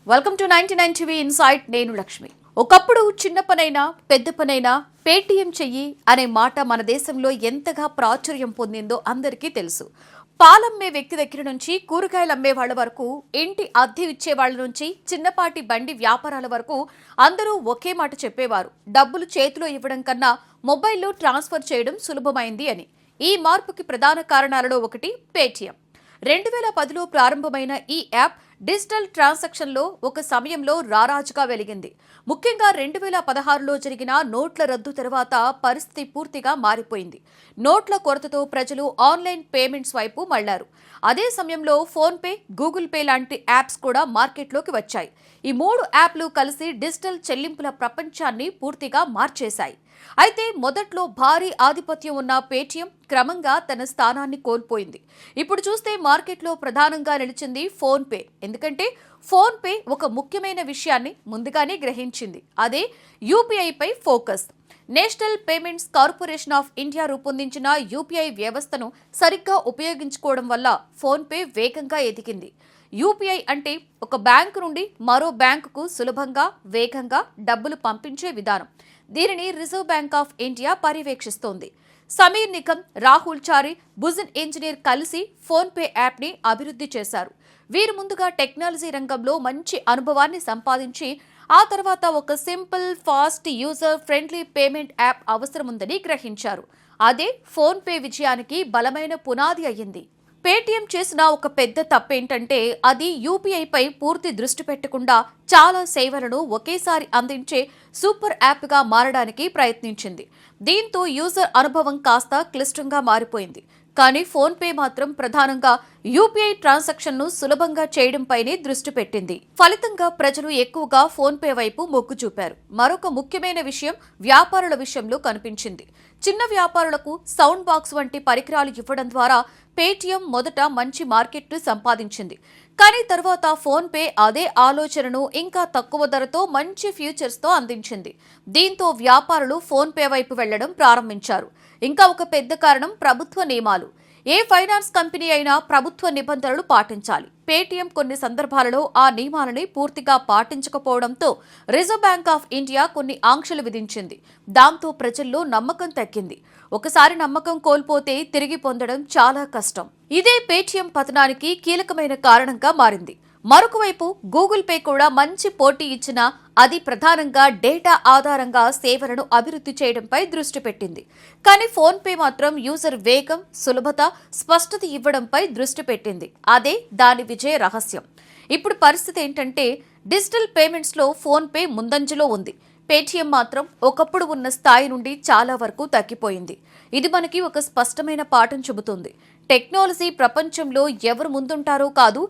Welcome to 99 TV insight. నేను లక్ష్మి. ఒకప్పుడు చిన్న పనైనా పెద్ద పనైనా పేటీఎం చెయ్యి అనే మాట మన దేశంలో ఎంతగా ప్రాచుర్యం పొందిందో అందరికీ తెలుసు. పాలమ్మే వ్యక్తి దగ్గర నుంచి కూరగాయలు అమ్మే వాళ్ళ వరకు, ఇంటి అద్దె ఇచ్చే వాళ్ళ నుంచి చిన్నపాటి బండి వ్యాపారాల వరకు అందరూ ఒకే మాట చెప్పేవారు: డబ్బులు చేతిలో ఇవ్వడం కన్నా మొబైల్లో ట్రాన్స్ఫర్ చేయడం సులభమైంది అని. ఈ మార్పుకి ప్రధాన కారణాలలో ఒకటి పేటీఎం. 2010లో ప్రారంభమైన ఈ యాప్ డిజిటల్ ట్రాన్సాక్షన్లో ఒక సమయంలో రారాజుగా వెలిగింది. ముఖ్యంగా 2016లో జరిగిన నోట్ల రద్దు తర్వాత పరిస్థితి పూర్తిగా మారిపోయింది. నోట్ల కొరతతో ప్రజలు ఆన్లైన్ పేమెంట్స్ వైపు మళ్లారు. అదే సమయంలో ఫోన్పే, గూగుల్ పే లాంటి యాప్స్ కూడా మార్కెట్లోకి వచ్చాయి. ఈ 3 యాప్లు కలిసి డిజిటల్ చెల్లింపుల ప్రపంచాన్ని పూర్తిగా మార్చేశాయి. అయితే మొదట్లో భారీ ఆధిపత్యం ఉన్న పేటీఎం క్రమంగా తన స్థానాన్ని కోల్పోయింది. ఇప్పుడు చూస్తే మార్కెట్లో ప్రధానంగా నిలిచింది ఫోన్పే. ఎందుకంటే ఫోన్పే ఒక ముఖ్యమైన విషయాన్ని ముందుగానే గ్రహించింది. అదే యూపీఐపై focus. National Payments Corporation of India రూపొందించిన యూపీఐ వ్యవస్థను సరిగ్గా ఉపయోగించుకోవడం వల్ల ఫోన్పే వేగంగా ఎదిగింది. యూపీఐ అంటే ఒక బ్యాంకు నుండి మరో బ్యాంకుకు సులభంగా, వేగంగా డబ్బులు పంపించే విధానం. దీనిని రిజర్వ్ బ్యాంక్ ఆఫ్ ఇండియా పర్యవేక్షిస్తోంది. సమీర్ నిగమ్, రాహుల్ చారి, బుజిన్ ఇంజనీర్ కలిసి ఫోన్పే యాప్ని అభివృద్ధి చేశారు. వీరు ముందుగా టెక్నాలజీ రంగంలో మంచి అనుభవాన్ని సంపాదించి ఆ తర్వాత ఒక simple, fast, user friendly payment app అవసరముందని గ్రహించారు. అదే ఫోన్పే విజయానికి బలమైన పునాది అయ్యింది. పేటీఎం చేసిన ఒక పెద్ద తప్పేంటంటే అది యూపీఐపై పూర్తి దృష్టి పెట్టకుండా చాలా సేవలను ఒకేసారి అందించే సూపర్ యాప్గా మారడానికి ప్రయత్నించింది. దీంతో యూజర్ అనుభవం కాస్త క్లిష్టంగా మారిపోయింది. కానీ ఫోన్పే మాత్రం ప్రధానంగా యూపీఐ ట్రాన్సాక్షన్ను సులభంగా చేయడంపైనే దృష్టి పెట్టింది. ఫలితంగా ప్రజలు ఎక్కువగా ఫోన్పే వైపు మొగ్గు చూపారు. మరొక ముఖ్యమైన విషయం వ్యాపారుల విషయంలో కనిపించింది. చిన్న వ్యాపారులకు సౌండ్ బాక్స్ వంటి పరికరాలు ఇవ్వడం ద్వారా పేటీఎం మొదట మంచి మార్కెట్ను సంపాదించింది. కానీ తర్వాత ఫోన్పే అదే ఆలోచనను ఇంకా తక్కువ ధరతో మంచి ఫ్యూచర్స్తో అందించింది. దీంతో వ్యాపారులు ఫోన్పే వైపు వెళ్లడం ప్రారంభించారు. ఇంకా ఒక పెద్ద కారణం ప్రభుత్వ నియమాలు. ఏ ఫైనాన్స్ కంపెనీ అయినా ప్రభుత్వ నిబంధనలు పాటించాలి. పేటీఎం కొన్ని సందర్భాలలో ఆ నియమాలని పూర్తిగా పాటించకపోవడంతో రిజర్వ్ బ్యాంక్ ఆఫ్ ఇండియా కొన్ని ఆంక్షలు విధించింది. దాంతో ప్రజల్లో నమ్మకం తగ్గింది. ఒకసారి నమ్మకం కోల్పోతే తిరిగి పొందడం చాలా కష్టం. ఇదే పేటీఎం పతనానికి కీలకమైన కారణంగా మారింది. మరొక వైపు గూగుల్ పే కూడా మంచి పోటీ ఇచ్చినా అది ప్రధానంగా డేటా ఆధారంగా సేవలను అభివృద్ధి చేయడంపై దృష్టి పెట్టింది. కానీ ఫోన్పే మాత్రం యూజర్ వేగం, సులభత, స్పష్టత ఇవ్వడంపై దృష్టి పెట్టింది. అదే దాని విజయ రహస్యం. ఇప్పుడు పరిస్థితి ఏంటంటే డిజిటల్ పేమెంట్స్లో ఫోన్పే ముందంజలో ఉంది. పేటీఎం మాత్రం ఒకప్పుడు ఉన్న స్థాయి నుండి చాలా వరకు తగ్గిపోయింది. ఇది మనకి ఒక స్పష్టమైన పాఠం చెబుతుంది. టెక్నాలజీ ప్రపంచంలో ఎవరు ముందుంటారో కాదు,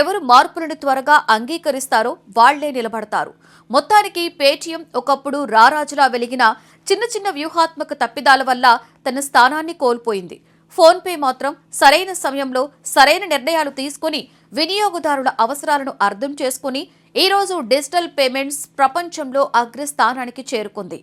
ఎవరు మార్పులను త్వరగా అంగీకరిస్తారో వాళ్లే నిలబడతారు. మొత్తానికి పేటీఎం ఒకప్పుడు రారాజులా వెలిగిన చిన్న చిన్న వ్యూహాత్మక తప్పిదాల వల్ల తన స్థానాన్ని కోల్పోయింది. ఫోన్పే మాత్రం సరైన సమయంలో సరైన నిర్ణయాలు తీసుకుని వినియోగదారుల అవసరాలను అర్థం చేసుకుని ఈరోజు డిజిటల్ పేమెంట్స్ ప్రపంచంలో అగ్రస్థానానికి చేరుకుంది.